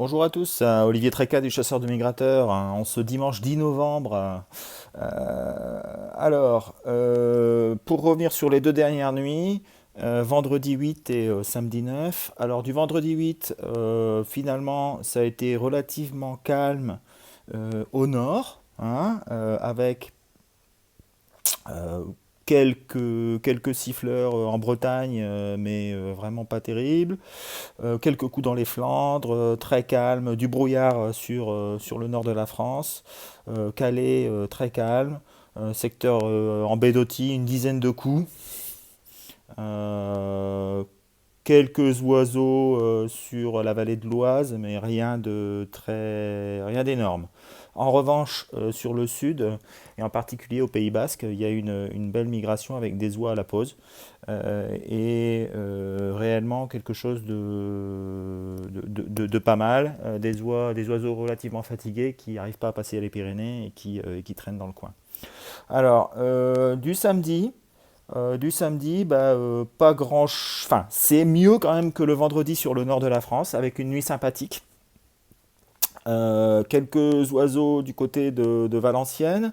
Bonjour à tous, Olivier Tréca du Chasseur de Migrateurs, hein, en ce dimanche 10 novembre. Pour revenir sur les deux dernières nuits, vendredi 8 et samedi 9. Alors du vendredi 8, finalement, ça a été relativement calme au nord, hein, avec euh, quelques siffleurs en Bretagne, mais vraiment pas terribles. Quelques coups dans les Flandres, très calme, du brouillard sur le nord de la France, Calais très calme, secteur en baie d'Auty, une dizaine de coups, Euh, quelques oiseaux sur la vallée de l'Oise, mais rien d'énorme. En revanche, sur le sud, et en particulier au Pays Basque, il y a une belle migration avec des oies à la pause réellement quelque chose de pas mal. Des oiseaux relativement fatigués qui n'arrivent pas à passer les Pyrénées et qui traînent dans le coin. Alors, du samedi, pas grand. Enfin, c'est mieux quand même que le vendredi sur le nord de la France, avec une nuit sympathique. Quelques oiseaux du côté de Valenciennes,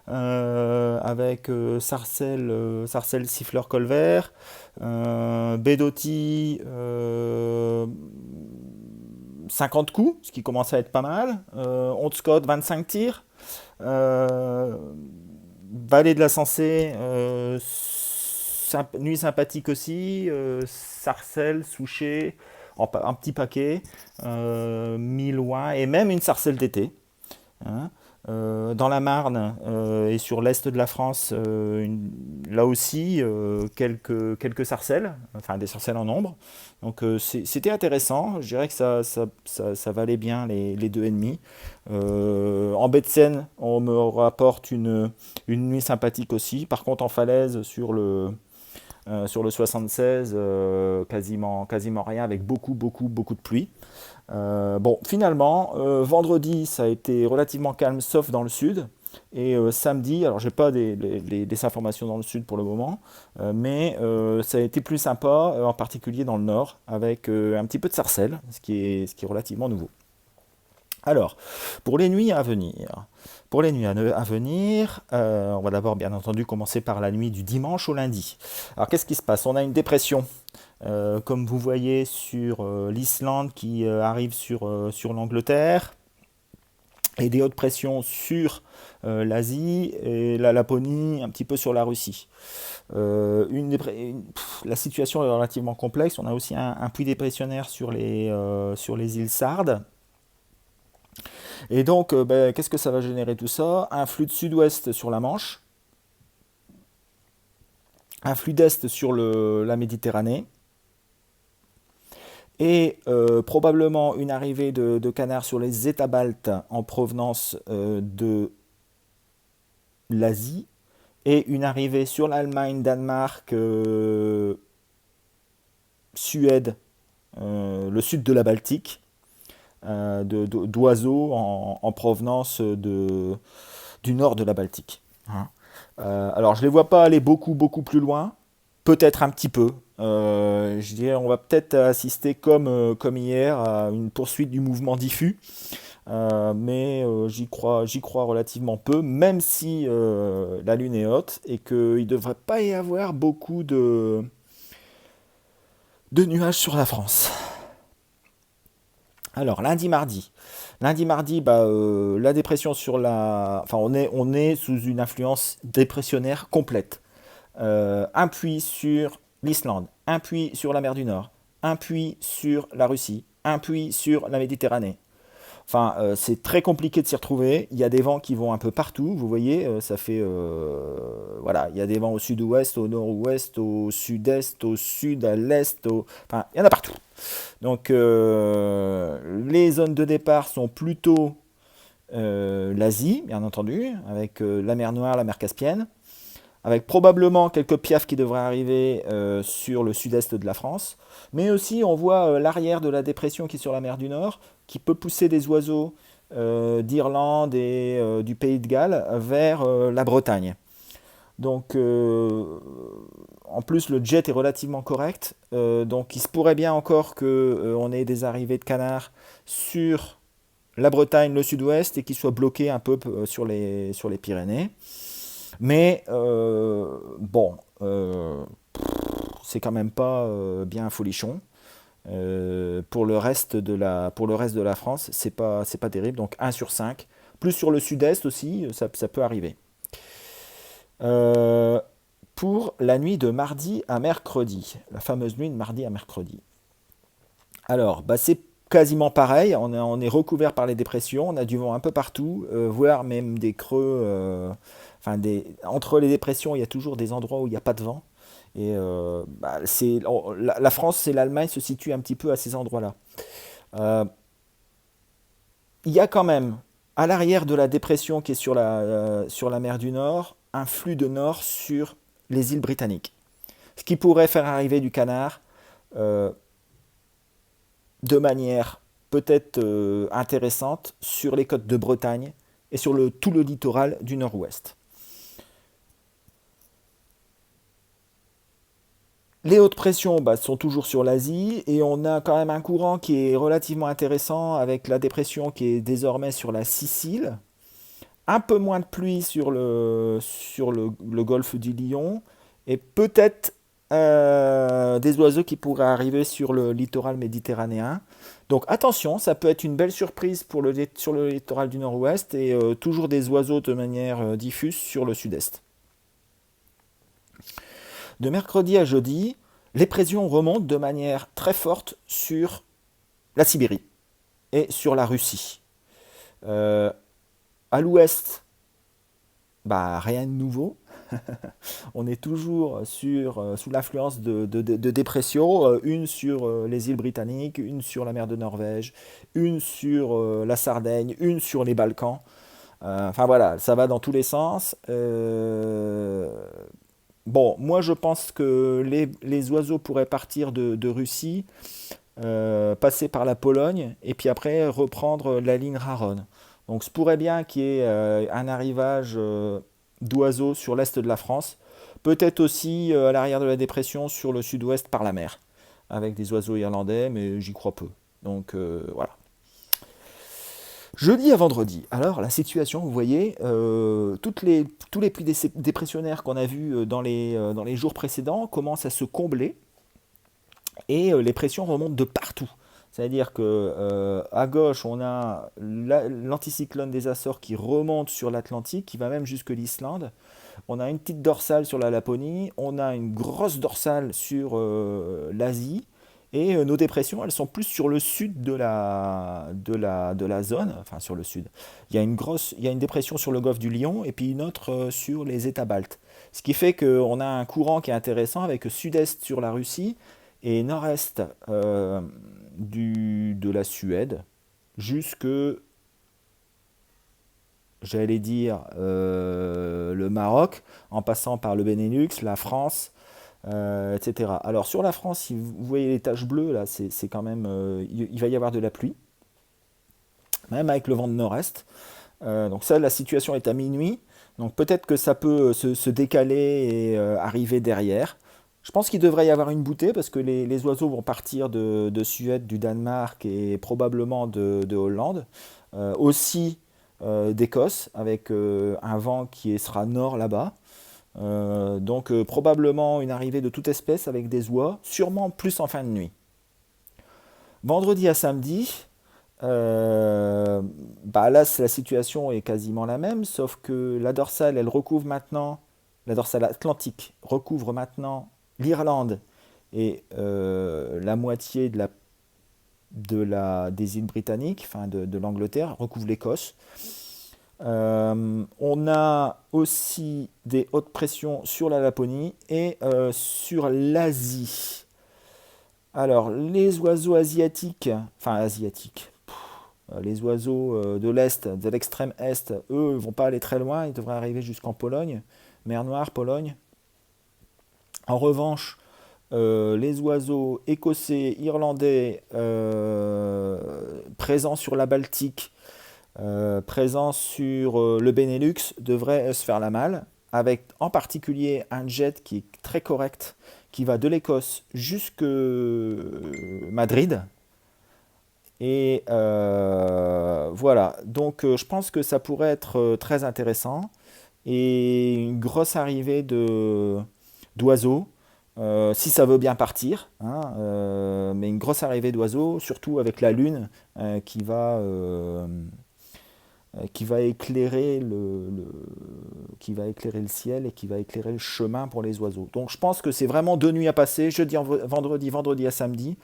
avec sarcelle, siffleur colvert, Bédotti, 50 coups, ce qui commence à être pas mal, Scott 25 tirs, euh, Vallée de la Sensée, nuit sympathique aussi, sarcelle, souchet, un petit paquet, mis loin, et même une sarcelle d'été, hein. Dans la Marne et sur l'est de la France, là aussi, quelques sarcelles, enfin des sarcelles en nombre. Donc c'était intéressant. Je dirais que ça valait bien les deux ennemis. En baie de Seine, on me rapporte une nuit sympathique aussi. Par contre, en falaise, sur le 76, quasiment rien, avec beaucoup de pluie. Bon, finalement, vendredi, ça a été relativement calme, sauf dans le sud. Et samedi, alors j'ai pas des informations dans le sud pour le moment, mais ça a été plus sympa, en particulier dans le nord, avec un petit peu de sarcelle, ce qui est relativement nouveau. Alors, pour les nuits à venir, on va d'abord bien entendu commencer par la nuit du dimanche au lundi. Alors qu'est-ce qui se passe? On a une dépression, comme vous voyez sur l'Islande qui arrive sur l'Angleterre, et des hautes pressions sur l'Asie et la Laponie, un petit peu sur la Russie. La situation est relativement complexe. On a aussi un puits dépressionnaire sur les îles Sardes. Et donc, qu'est-ce que ça va générer tout ça? Un flux de sud-ouest sur la Manche, un flux d'est sur la Méditerranée, et probablement une arrivée de canards sur les États baltes en provenance de l'Asie, et une arrivée sur l'Allemagne, Danemark, Suède, le sud de la Baltique, d'oiseaux en provenance du nord de la Baltique, hein. Alors je ne les vois pas aller beaucoup plus loin, peut-être un petit peu. Je dirais on va peut-être assister comme hier à une poursuite du mouvement diffus. Mais j'y crois relativement peu, même si la Lune est haute et qu'il ne devrait pas y avoir beaucoup de nuages sur la France. Alors, lundi, mardi. Lundi, mardi, la dépression sur la. Enfin, on est sous une influence dépressionnaire complète. Un puits sur l'Islande, un puits sur la mer du Nord, un puits sur la Russie, un puits sur la Méditerranée. Enfin, c'est très compliqué de s'y retrouver. Il y a des vents qui vont un peu partout. Vous voyez, ça fait. Voilà, il y a des vents au sud-ouest, au nord-ouest, au sud-est, au sud, à l'est. Enfin, il y en a partout. Donc, les zones de départ sont plutôt l'Asie, bien entendu, avec la mer Noire, la mer Caspienne, avec probablement quelques piafs qui devraient arriver sur le sud-est de la France. Mais aussi, on voit l'arrière de la dépression qui est sur la mer du Nord, qui peut pousser des oiseaux d'Irlande et du Pays de Galles vers la Bretagne. Donc, en plus, le jet est relativement correct. Donc, il se pourrait bien encore qu'on ait des arrivées de canards sur la Bretagne, le sud-ouest, et qu'ils soient bloqués un peu sur les Pyrénées. Mais bon, c'est quand même pas bien folichon. Pour le reste de la France, c'est pas terrible. Donc 1 sur 5. Plus sur le sud-est aussi, ça peut arriver. Euh, pour la nuit de mardi à mercredi, la fameuse nuit de mardi à mercredi. Alors, bah, c'est quasiment pareil, on est recouvert par les dépressions, on a du vent un peu partout, voire même des creux. Entre les dépressions, il y a toujours des endroits où il n'y a pas de vent. Et bah, la France et l'Allemagne se situent un petit peu à ces endroits-là. Euh, il y a quand même, à l'arrière de la dépression qui est sur la mer du Nord, un flux de nord sur les îles britanniques. Ce qui pourrait faire arriver du canard euh, de manière peut-être intéressante sur les côtes de Bretagne et sur tout le littoral du nord-ouest. Les hautes pressions bah, sont toujours sur l'Asie et on a quand même un courant qui est relativement intéressant avec la dépression qui est désormais sur la Sicile. Un peu moins de pluie sur le golfe du Lion et peut-être des oiseaux qui pourraient arriver sur le littoral méditerranéen. Donc attention, ça peut être une belle surprise sur le littoral du nord-ouest et toujours des oiseaux de manière diffuse sur le sud-est. De mercredi à jeudi, les pressions remontent de manière très forte sur la Sibérie et sur la Russie. Euh, à l'ouest, bah, rien de nouveau. On est toujours sous l'influence de dépressions, une sur les îles britanniques, une sur la mer de Norvège, une sur la Sardaigne, une sur les Balkans. Enfin voilà, ça va dans tous les sens. Bon, moi je pense que les oiseaux pourraient partir de Russie, passer par la Pologne et puis après reprendre la ligne Raron. Donc, se pourrait bien qu'il y ait un arrivage d'oiseaux sur l'est de la France, peut-être aussi à l'arrière de la dépression sur le sud-ouest par la mer, avec des oiseaux irlandais, mais j'y crois peu. Donc voilà. Jeudi à vendredi. Alors la situation, vous voyez, tous les pluies dépressionnaires qu'on a vus dans les jours précédents commencent à se combler et les pressions remontent de partout. C'est-à-dire que à gauche, on a l'anticyclone des Açores qui remonte sur l'Atlantique, qui va même jusque l'Islande. On a une petite dorsale sur la Laponie, on a une grosse dorsale sur l'Asie, et nos dépressions, elles sont plus sur le sud de la zone, enfin sur le sud. Il y a une dépression sur le golfe du Lion, et puis une autre sur les États baltes. Ce qui fait qu'on a un courant qui est intéressant avec sud-est sur la Russie et nord-est de la Suède jusque, j'allais dire, le Maroc, en passant par le Benelux, la France, etc. Alors sur la France, si vous voyez les taches bleues, là, c'est quand même, il va y avoir de la pluie, même avec le vent de nord-est. Donc ça, la situation est à minuit. Donc peut-être que ça peut se décaler et arriver derrière. Je pense qu'il devrait y avoir une bouttée parce que les oiseaux vont partir de Suède, du Danemark et probablement de Hollande. Aussi d'Écosse avec un vent qui sera nord là-bas. Donc probablement une arrivée de toute espèce avec des oies, sûrement plus en fin de nuit. Vendredi à samedi, bah là la situation est quasiment la même, sauf que la dorsale, elle recouvre maintenant, la dorsale atlantique recouvre maintenant l'Irlande et la moitié des îles britanniques, enfin de l'Angleterre, recouvre l'Écosse. On a aussi des hautes pressions sur la Laponie et sur l'Asie. Alors, les oiseaux asiatiques, enfin asiatiques, les oiseaux de l'Est, de l'extrême Est, eux, ne vont pas aller très loin, ils devraient arriver jusqu'en Pologne, mer Noire, Pologne. En revanche, les oiseaux écossais, irlandais, présents sur la Baltique, présents sur le Benelux, devraient se faire la malle, avec en particulier un jet qui est très correct, qui va de l'Écosse jusque Madrid. Et voilà, donc je pense que ça pourrait être très intéressant. Et une grosse arrivée d'oiseaux, si ça veut bien partir, hein, mais une grosse arrivée d'oiseaux, surtout avec la lune qui va éclairer qui va éclairer le ciel et qui va éclairer le chemin pour les oiseaux. Donc je pense que c'est vraiment 2 nuits à passer, jeudi, vendredi, vendredi à samedi.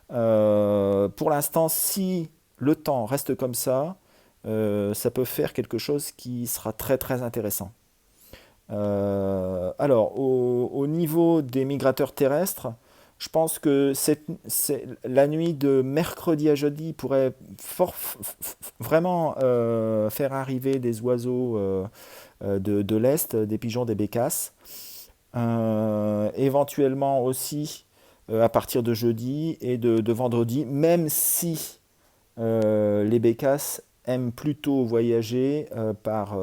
Pour l'instant, si le temps reste comme ça peut faire quelque chose qui sera très très intéressant. Alors, au niveau des migrateurs terrestres, je pense que la nuit de mercredi à jeudi pourrait vraiment faire arriver des oiseaux de l'Est, des pigeons, des bécasses. Éventuellement aussi à partir de jeudi et de vendredi, même si les bécasses aiment plutôt voyager par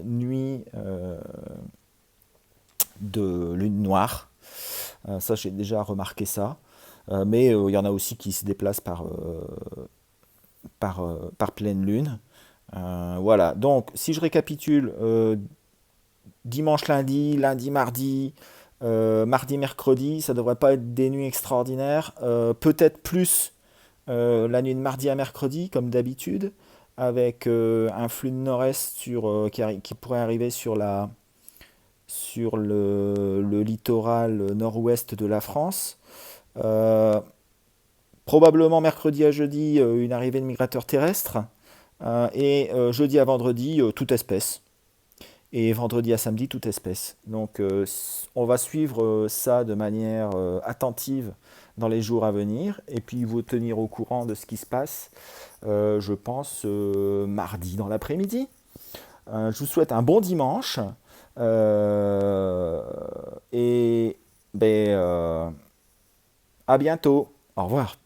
nuit de lune noire. Ça, j'ai déjà remarqué ça. Mais il y en a aussi qui se déplacent par pleine lune. Voilà, donc si je récapitule, dimanche, lundi, lundi, mardi, mardi, mercredi, ça devrait pas être des nuits extraordinaires. Peut-être plus la nuit de mardi à mercredi, comme d'habitude, avec un flux de nord-est qui pourrait arriver sur le littoral nord-ouest de la France. Euh, Probablement mercredi à jeudi, une arrivée de migrateurs terrestres. Et jeudi à vendredi, toute espèce. Et vendredi à samedi, toute espèce. Donc on va suivre ça de manière attentive dans les jours à venir et puis vous tenir au courant de ce qui se passe, je pense, mardi dans l'après-midi. Je vous souhaite un bon dimanche et ben, à bientôt. Au revoir.